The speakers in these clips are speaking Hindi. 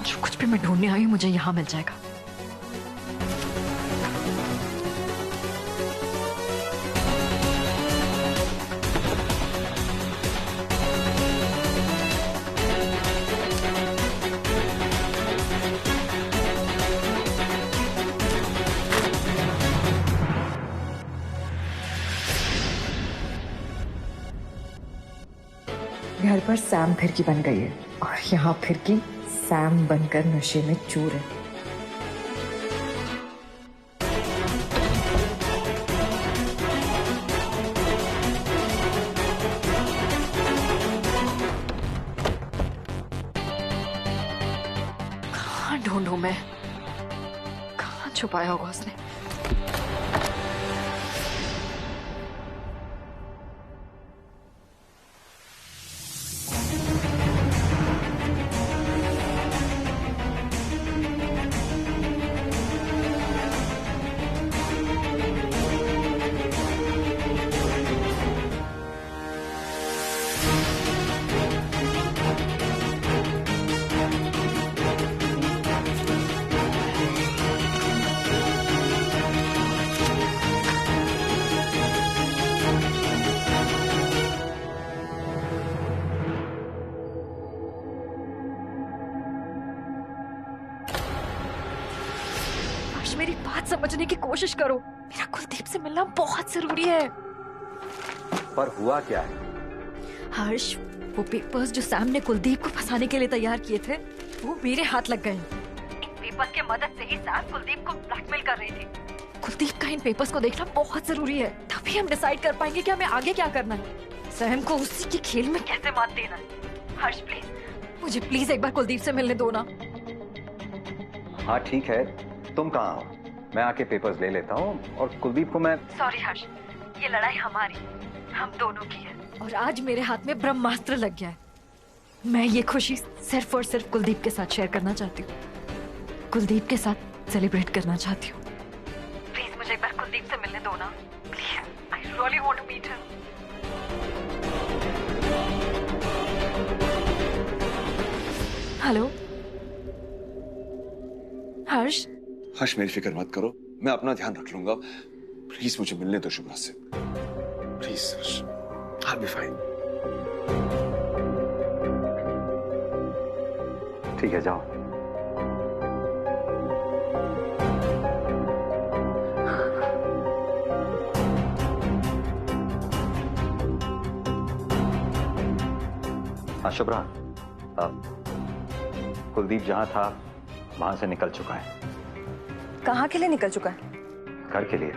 जो कुछ भी मैं ढूंढने आई हूँ मुझे यहाँ मिल जाएगा। घर पर सैम फिरकी बन गई है और यहाँ फिरकी सैम बनकर नशे में चूर है। कहाँ ढूंढूं मैं? कहाँ छुपाया होगा उसने? मेरी बात समझने की कोशिश करो। मेरा कुलदीप से मिलना बहुत जरूरी है। पर हुआ क्या है? हर्ष, वो पेपर्स जो सैम ने कुलदीप को फंसाने के लिए तैयार किए थे वो मेरे हाथ लग गए। इन पेपर्स के मदद से ही सैम कुलदीप को ब्लैकमेल कर रही थी। कुलदीप का इन पेपर्स को देखना बहुत जरूरी है, तभी हम डिसाइड कर पाएंगे कि हमें आगे क्या करना है। सैम को उसी के खेल में कैसे मात देना है। हर्ष प्लीज, मुझे प्लीज एक बार कुलदीप से मिलने दो ना। हाँ ठीक है, तुम कहाँ हो? मैं आके पेपर्स ले लेता हूँ और कुलदीप को मैं। सॉरी हर्ष, ये लड़ाई हमारी, हम दोनों की है और आज मेरे हाथ में ब्रह्मास्त्र लग गया है। मैं ये खुशी सिर्फ और सिर्फ कुलदीप के साथ शेयर करना चाहती हूँ, कुलदीप के साथ सेलिब्रेट करना चाहती हूँ। प्लीज मुझे एक बार कुलदीप से मिलने दो ना, please. I really want to meet him. Hello Harsh. Harsh मेरी फिक्र मत करो, मैं अपना ध्यान रख लूंगा। प्लीज मुझे मिलने दो शुभ्रा से, please Harsh, I'll be fine। ठीक है, जाओ। हाँ शुभ्रा, कुलदीप जहां था वहां से निकल चुका है। कहाँ के लिए निकल चुका है? घर के लिए।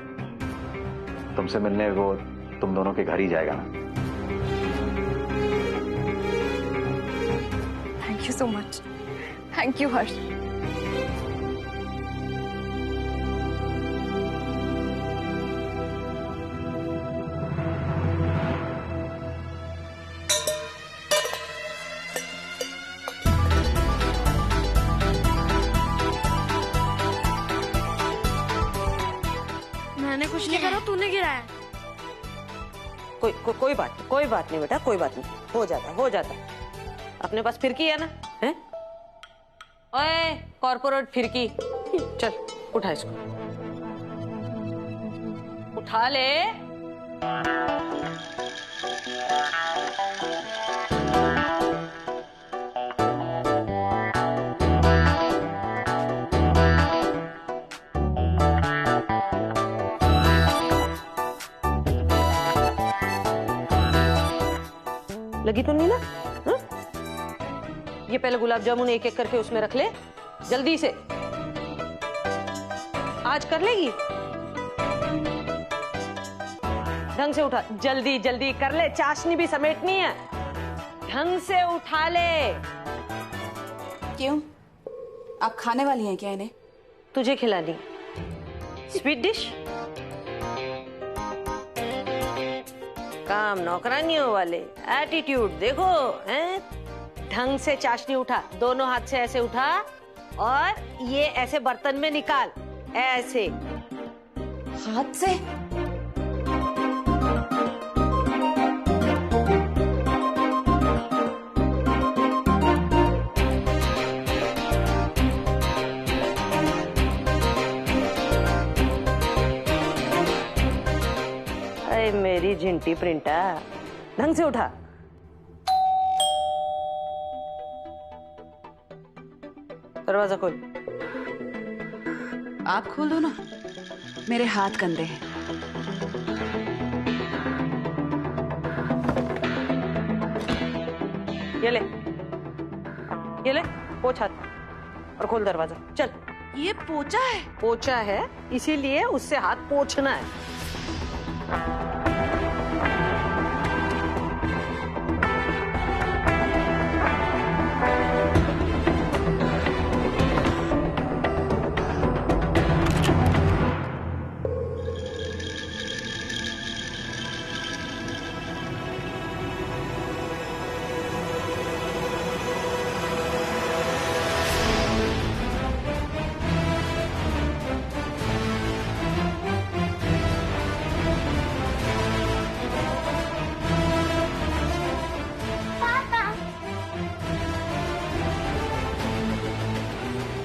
तुमसे मिलने वो तुम दोनों के घर ही जाएगा ना। Thank you so much. Thank you Harsh. मैंने कुछ नहीं करा, तूने गिराया। कोई बात नहीं बेटा, कोई बात नहीं, हो जाता। अपने पास फिरकी है ना? हैं? ओए कॉर्पोरेट फिरकी, चल उठा इसको, उठा ले। लगी तो नहीं ना? हा? ये पहले गुलाब जामुन एक एक करके उसमें रख ले, जल्दी से। आज कर लेगी? ढंग से उठा, जल्दी जल्दी कर ले, चाशनी भी समेटनी है। ढंग से उठा ले। क्यों, आप खाने वाली हैं क्या इन्हें? तुझे खिलानी स्वीट डिश? काम नौकरानियों वाले एटीट्यूड देखो हैं? ढंग से चाशनी उठा, दोनों हाथ से ऐसे उठा और ये ऐसे बर्तन में निकाल, ऐसे हाथ से? झिंटी प्रिंटा, ढंग से उठा। दरवाजा खोल। आप खोल दो ना, मेरे हाथ गंदे हैं। ये ले पोछ हाथ और खोल दरवाजा। चल। ये पोचा है? पोछा है, इसीलिए उससे हाथ पोंछना है।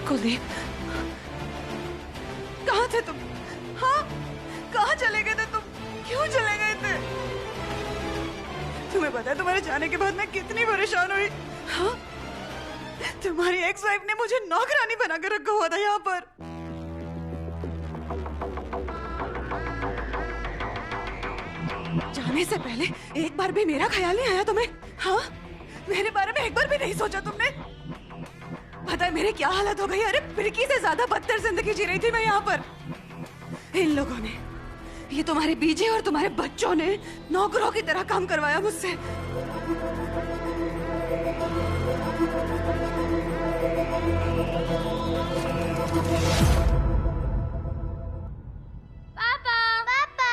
कुलदीप, कहाँ थे तुम? हाँ, कहाँ चले गए थे तुम? क्यों चले गए थे? तुम्हें पता है तुम्हारे जाने के बाद मैं कितनी परेशान हुई? हाँ, तुम्हारी एक्स वाइफ ने मुझे नौकरानी बनाकर रखा हुआ था यहाँ पर। जाने से पहले एक बार भी मेरा ख्याल नहीं आया तुम्हें? हाँ, मेरे बारे में एक बार भी नहीं सोचा तुमने? पता है मेरी क्या हालत हो गई? अरे फिरकी से ज्यादा बदतर जिंदगी जी रही थी मैं यहाँ पर। इन लोगों ने, ये तुम्हारे बीजे और तुम्हारे बच्चों ने नौकरों की तरह काम करवाया मुझसे। पापा, पापा।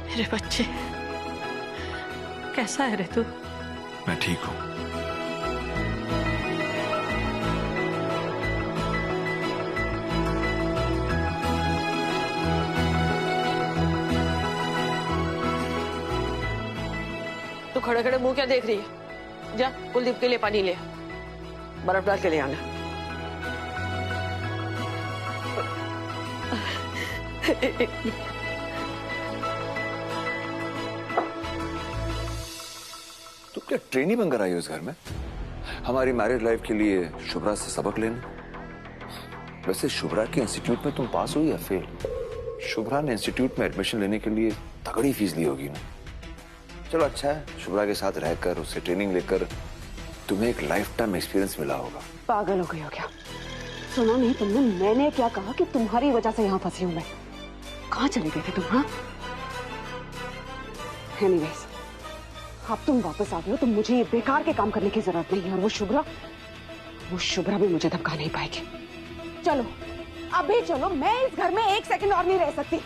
मेरे बच्चे, कैसा है रे तू? मैं ठीक हूँ। तू खड़े खड़े मुंह क्या देख रही है? जा कुलदीप के लिए पानी ले, बर्फ डाल के ले आना। तो क्या ट्रेनी बनकर आई हो इस घर में? हमारी मैरिड लाइफ के लिए शुभ्रा से सबक लेने? वैसे शुभ्रा के इंस्टीट्यूट में तुम पास हुई या फेल? शुभ्रा ने इंस्टीट्यूट में एडमिशन लेने के लिए तगड़ी फीस ली होगी ना। चलो अच्छा है, शुभ्रा के साथ रहकर उससे ट्रेनिंग लेकर तुम्हें एक लाइफ टाइम एक्सपीरियंस मिला होगा। पागल हो गई हो क्या? सुना नहीं तुमने मैंने क्या कहा कि तुम्हारी वजह से यहाँ फंसी हूं मैं? कहाँ चले गए थे तुम? हाँ, एनीवेज, अब तुम वापस आ गए हो तो मुझे ये बेकार के काम करने की जरूरत नहीं है। और वो शुभ्रा भी मुझे धमका नहीं पाएगी। चलो अभी चलो, मैं इस घर में एक सेकंड और नहीं रह सकती।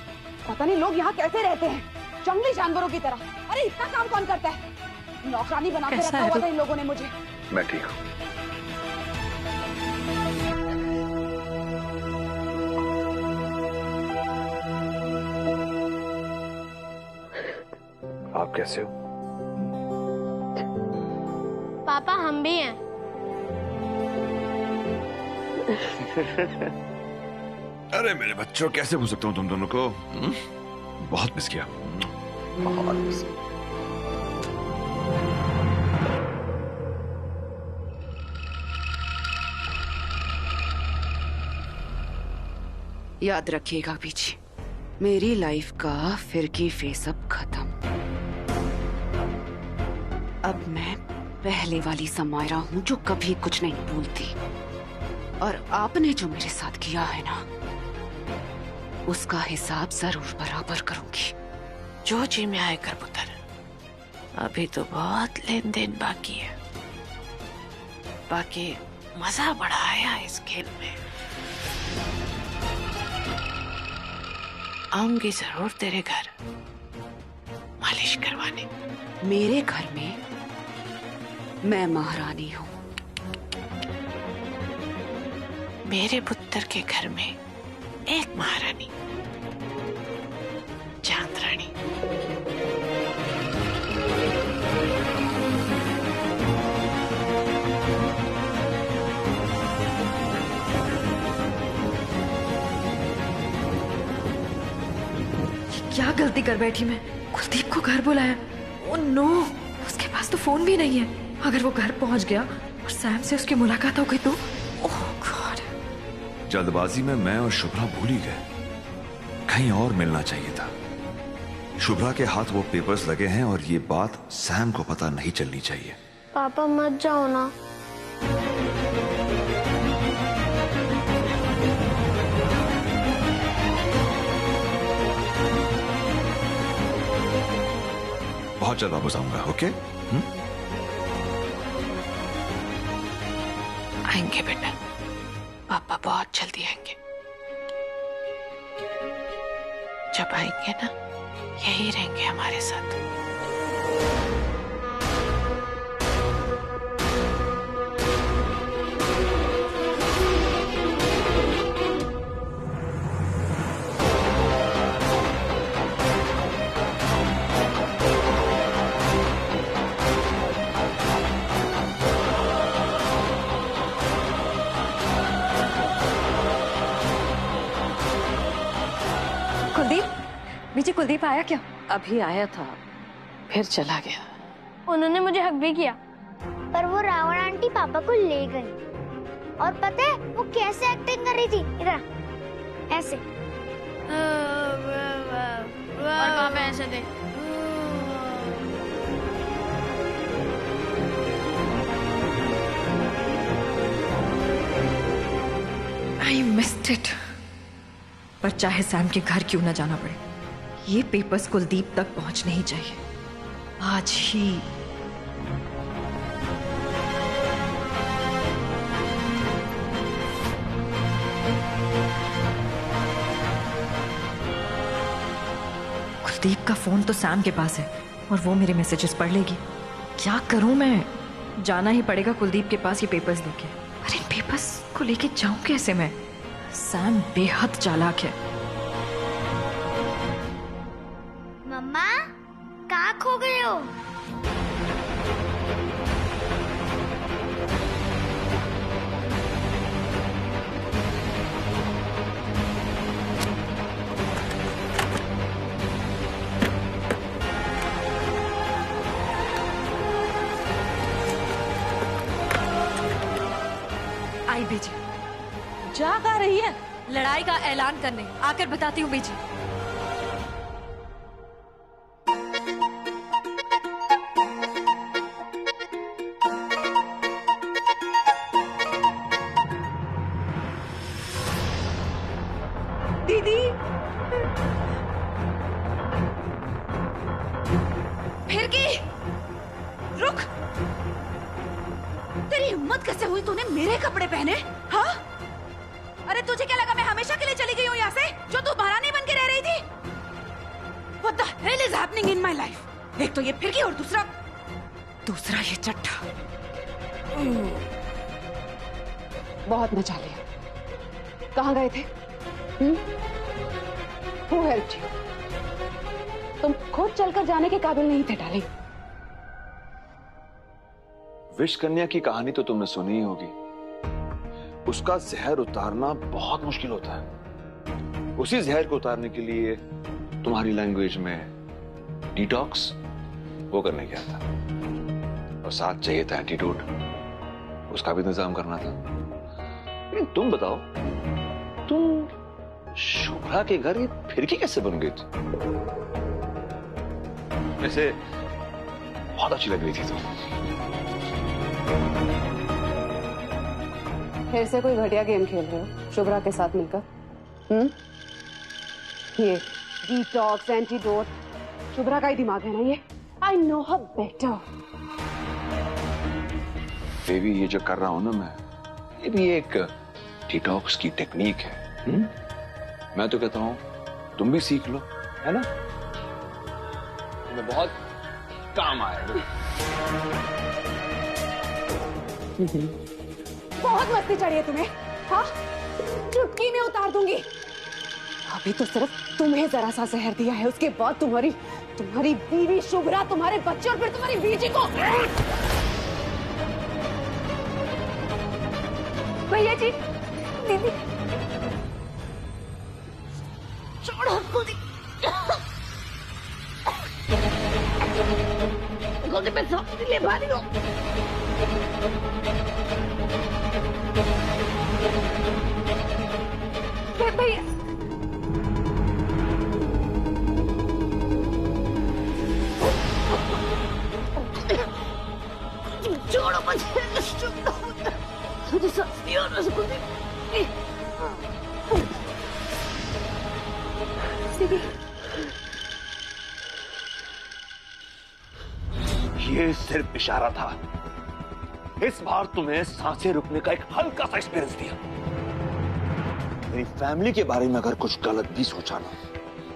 पता नहीं लोग यहाँ कैसे रहते हैं, जंगली जानवरों की तरह। अरे इतना काम कौन करता है? नौकरानी बना के रखा हुआ था इन लोगों ने मुझे। मैं ठीक हूँ। आप कैसे हो? पापा हम भी हैं। अरे मेरे बच्चों, कैसे भूल सकता हूँ तुम दोनों को? बहुत मिस किया, बहुत मिस किया। याद रखिएगा पीछे, मेरी लाइफ का फिरकी फेस अब खत्म। अब मैं पहले वाली समायरा हूं जो कभी कुछ नहीं भूलती। और आपने जो मेरे साथ किया है ना, उसका हिसाब जरूर बराबर करूंगी। जो जी में आए कर पुत्र, अभी तो बहुत लेन देन बाकी है। बाकी मजा बड़ा आया इस खेल में। आऊंगी जरूर तेरे घर मालिश करवाने। मेरे घर में मैं महारानी हूँ, मेरे पुत्र के घर में एक महारानी, चांद रानी। क्या गलती कर बैठी मैं? कुलदीप को घर बुलाया। ओह नो, उसके पास तो फोन भी नहीं है। अगर वो घर पहुंच गया और सैम से उसकी मुलाकात हो गई तो? ओह गॉड। जल्दबाजी में मैं और शुभ्रा भूल ही गए, कहीं और मिलना चाहिए था। शुभ्रा के हाथ वो पेपर्स लगे हैं और ये बात सैम को पता नहीं चलनी चाहिए। पापा मत जाओ ना। बहुत जल्द वापस आऊंगा, ओके? आएंगे बेटा, पापा बहुत जल्दी आएंगे। जब आएंगे ना, यही रहेंगे हमारे साथ। बीजी, कुलदीप आया क्या? अभी आया था, फिर चला गया। उन्होंने मुझे हक भी किया, पर वो रावण आंटी पापा को ले गई। और पता है वो कैसे एक्टिंग कर रही थी? इधर ऐसे, और पापा ऐसे थे। I missed it। पर चाहे सैम के घर क्यों ना जाना पड़े, ये पेपर्स कुलदीप तक पहुंचने ही चाहिए, आज ही। कुलदीप का फोन तो सैम के पास है और वो मेरे मैसेजेस पढ़ लेगी। क्या करूं मैं? जाना ही पड़ेगा कुलदीप के पास ये पेपर्स लेके। पर इन पेपर्स को लेके जाऊं कैसे मैं? सैम बेहद चालाक है। मम्मा, कहाँ खो गए हो? आई बीजी। जा कहाँ रही है? लड़ाई का ऐलान करने आकर बताती हूँ बीजी। दीदी, फिरकी, रुक। तेरी हिम्मत कैसे हुई तूने मेरे कपड़े पहने? हाँ? अरे तुझे क्या लगा मैं हमेशा के लिए चली गई हूँ यहाँ से, जो तू महारानी बन के रह रही थी? What the hell is happening in my life? एक तो ये फिरकी और दूसरा ये चट्टा। बहुत मचा लिया। कहाँ गए थे? Who helped you? तुम खुद चलकर जाने के काबिल नहीं थे डार्लिंग। विश कन्या की कहानी तो तुमने सुनी ही होगी। उसका जहर उतारना बहुत मुश्किल होता है। उसी जहर को उतारने के लिए तुम्हारी लैंग्वेज में डिटॉक्स वो करने गया था, और साथ चाहिए था एंटीडोट, उसका भी इंतजाम करना था। लेकिन तुम बताओ, तुम शुभ्रा के घर ये फिरकी कैसे बन गई थी? वैसे बहुत अच्छी लग रही थी तुम। फिर से कोई घटिया गेम खेल रहे हो शुभ्रा के साथ मिलकर? ये डिटॉक्स, एंटीडोट, शुभ्रा का ही दिमाग है ना ये? I know her better. Baby, ये जो कर रहा हूं ना मैं, ये भी एक डिटॉक्स की टेक्निक है। मैं तो कहता हूं तुम भी सीख लो, है ना? तुम्हें बहुत काम आएगा। बहुत मस्ती चढ़ी है तुम्हें, हाँ? चुटकी में उतार दूंगी। अभी तो सिर्फ तुम्हें जरा सा जहर दिया है, उसके बाद तुम्हारी बीवी शुभ्रा, तुम्हारे बच्चे और फिर तुम्हारी बीजी को। भैया जी, दीदी, छोड़ो कुलदीप, नहीं पा रही हूँ। भैया छोड़ो मुझे, मुझे सांस नहीं आ रहा कुलदीप। ये सिर्फ इशारा था। इस बार तुम्हें सांसें रुकने का एक हल्का सा एक्सपीरियंस दिया। मेरी फैमिली के बारे में अगर कुछ गलत भी सोचा ना,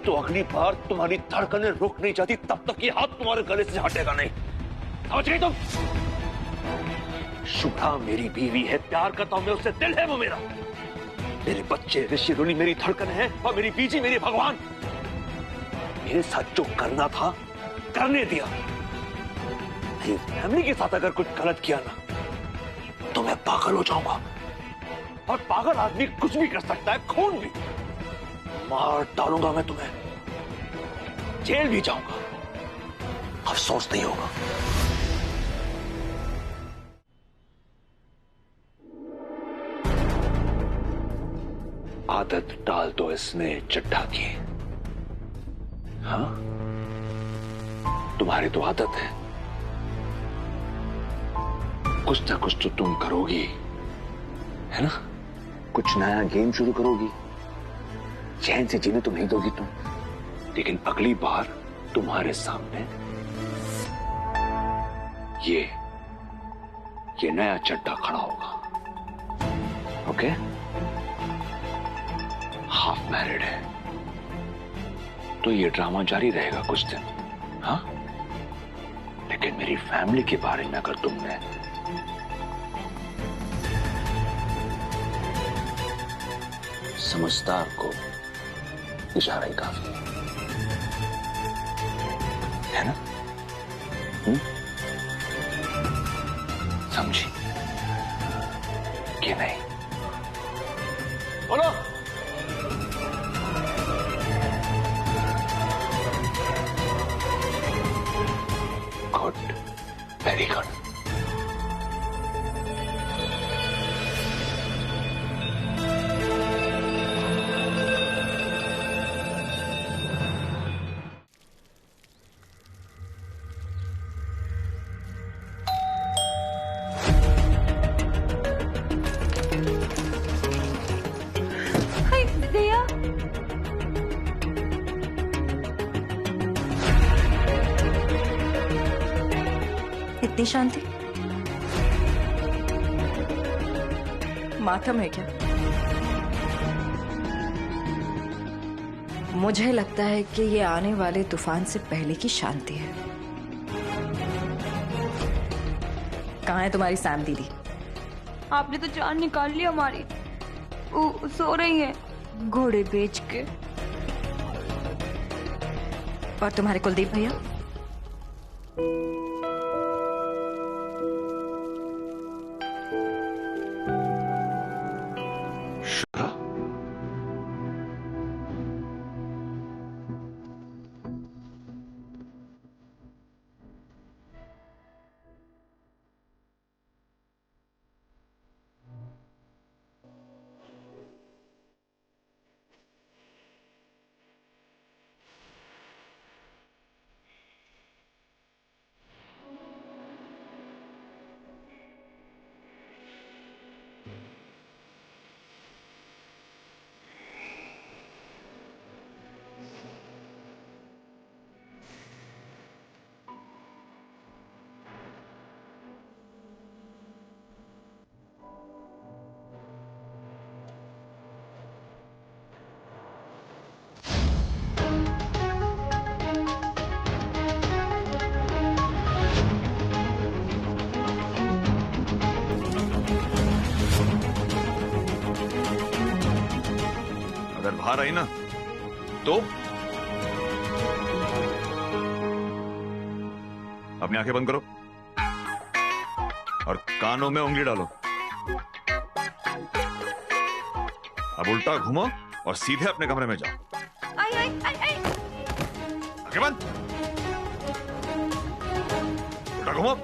तो अगली बार तुम्हारी धड़कनें रुक नहीं जाती तब तक ये हाथ तुम्हारे गले से हटेगा नहीं। समझ गई तुम? शुभ्रा मेरी बीवी है, प्यार करता हूं मैं उससे, दिल है वो मेरा। मेरे बच्चे ऋषि रुली मेरी धड़कन है और मेरी बीजी मेरी भगवान। मेरे साथ जो करना था करने दिया। मेरी फैमिली के साथ अगर कुछ गलत किया ना, तो मैं पागल हो जाऊंगा। और पागल आदमी कुछ भी कर सकता है, खून भी। मार डालूंगा मैं तुम्हें, जेल भी जाऊंगा, अफसोस नहीं होगा। आदत डाल दो इसने चड्ढा की। हाँ, तुम्हारी तो आदत है, कुछ ना कुछ तो तुम करोगी, है ना? कुछ नया गेम शुरू करोगी, चैन से जीने तो नहीं दोगी तुम। लेकिन अगली बार तुम्हारे सामने ये नया चड्ढा खड़ा होगा। ओके? हाफ मैरिड है तो ये ड्रामा जारी रहेगा कुछ दिन, हाँ? लेकिन मेरी फैमिली के बारे में अगर तुमने समझदार को इशारा ही काफी है ना? समझी कि नहीं? बोलो। Good, very good. इतनी शांति? मातम है क्या? मुझे लगता है कि ये आने वाले तूफान से पहले की शांति है। कहाँ है तुम्हारी सैम दीदी? आपने तो जान निकाल ली हमारी। वो सो रही है घोड़े बेच के। और तुम्हारे कुलदीप भैया? अगर बाहर आई ना तो अपनी आंखें बंद करो और कानों में उंगली डालो। अब उल्टा घूमो और सीधे अपने कमरे में जाओ। आंखें बंद, उल्टा घूमो।